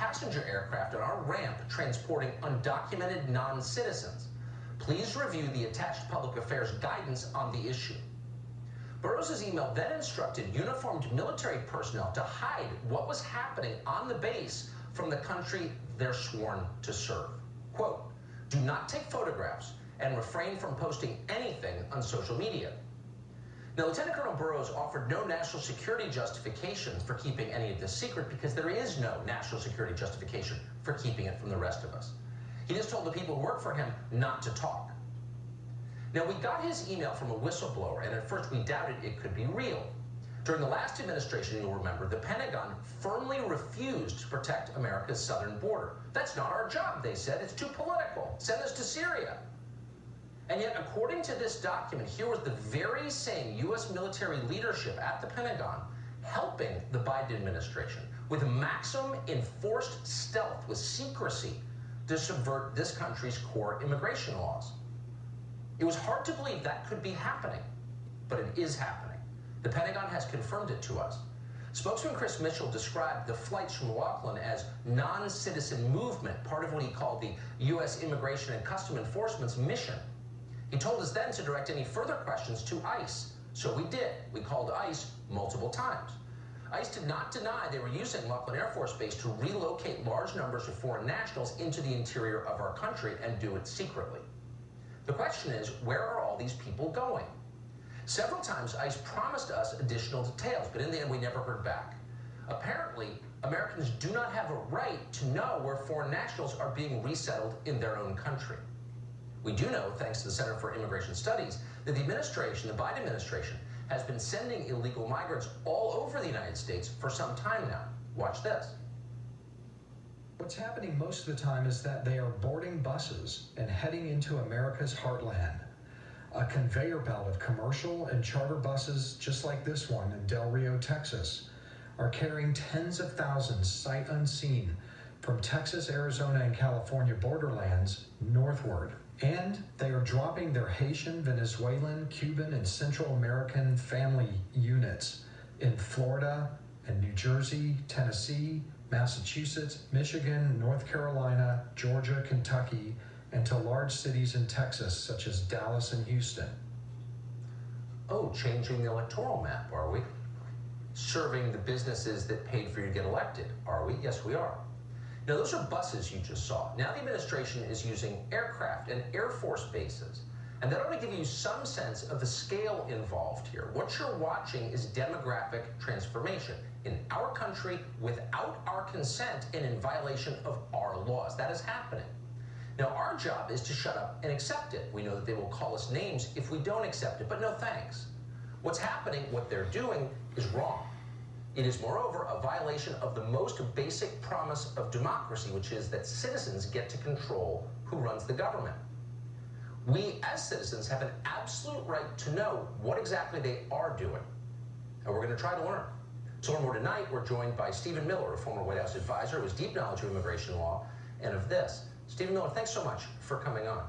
passenger aircraft on our ramp transporting undocumented non-citizens. Please review the attached public affairs guidance on the issue. Burroughs' email then instructed uniformed military personnel to hide what was happening on the base from the country they're sworn to serve. Quote, do not take photographs and refrain from posting anything on social media. Now, Lieutenant Colonel Burroughs offered no national security justification for keeping any of this secret because there is no national security justification for keeping it from the rest of us. He just told the people who work for him not to talk. Now, we got his email from a whistleblower, and at first we doubted it could be real. During the last administration, you'll remember, the Pentagon firmly refused to protect America's southern border. That's not our job, they said. It's too political. Send us to Syria. And yet, according to this document, here was the very same U.S. military leadership at the Pentagon helping the Biden administration with maximum enforced stealth, with secrecy, to subvert this country's core immigration laws. It was hard to believe that could be happening, but it is happening. The Pentagon has confirmed it to us. Spokesman Chris Mitchell described the flights from Laughlin as non-citizen movement, part of what he called the U.S. Immigration and Custom Enforcement's mission. He told us then to direct any further questions to ICE. So we did. We called ICE multiple times. ICE did not deny they were using Laughlin Air Force Base to relocate large numbers of foreign nationals into the interior of our country and do it secretly. The question is, where are all these people going? Several times ICE promised us additional details, but in the end we never heard back. Apparently, Americans do not have a right to know where foreign nationals are being resettled in their own country. We do know, thanks to the Center for Immigration Studies, that the administration, the Biden administration, has been sending illegal migrants all over the United States for some time now. Watch this. What's happening most of the time is that they are boarding buses and heading into America's heartland. A conveyor belt of commercial and charter buses, just like this one in Del Rio, Texas, are carrying tens of thousands sight unseen from Texas, Arizona, and California borderlands northward. And they are dropping their Haitian, Venezuelan, Cuban, and Central American family units in Florida and New Jersey, Tennessee, Massachusetts, Michigan, North Carolina, Georgia, Kentucky, and to large cities in Texas, such as Dallas and Houston. Oh, changing the electoral map, are we? Serving the businesses that paid for you to get elected, are we? Yes, we are. Now, those are buses you just saw. Now the administration is using aircraft and Air Force bases. And that ought to give you some sense of the scale involved here. What you're watching is demographic transformation in our country without our consent and in violation of our laws. That is happening. Now, our job is to shut up and accept it. We know that they will call us names if we don't accept it, but no thanks. What's happening, what they're doing, is wrong. It is, moreover, a violation of the most basic promise of democracy, which is that citizens get to control who runs the government. We, as citizens, have an absolute right to know what exactly they are doing, and we're going to try to learn. So on More Tonight, we're joined by Stephen Miller, a former White House advisor who has deep knowledge of immigration law and of this. Stephen Miller, thanks so much for coming on.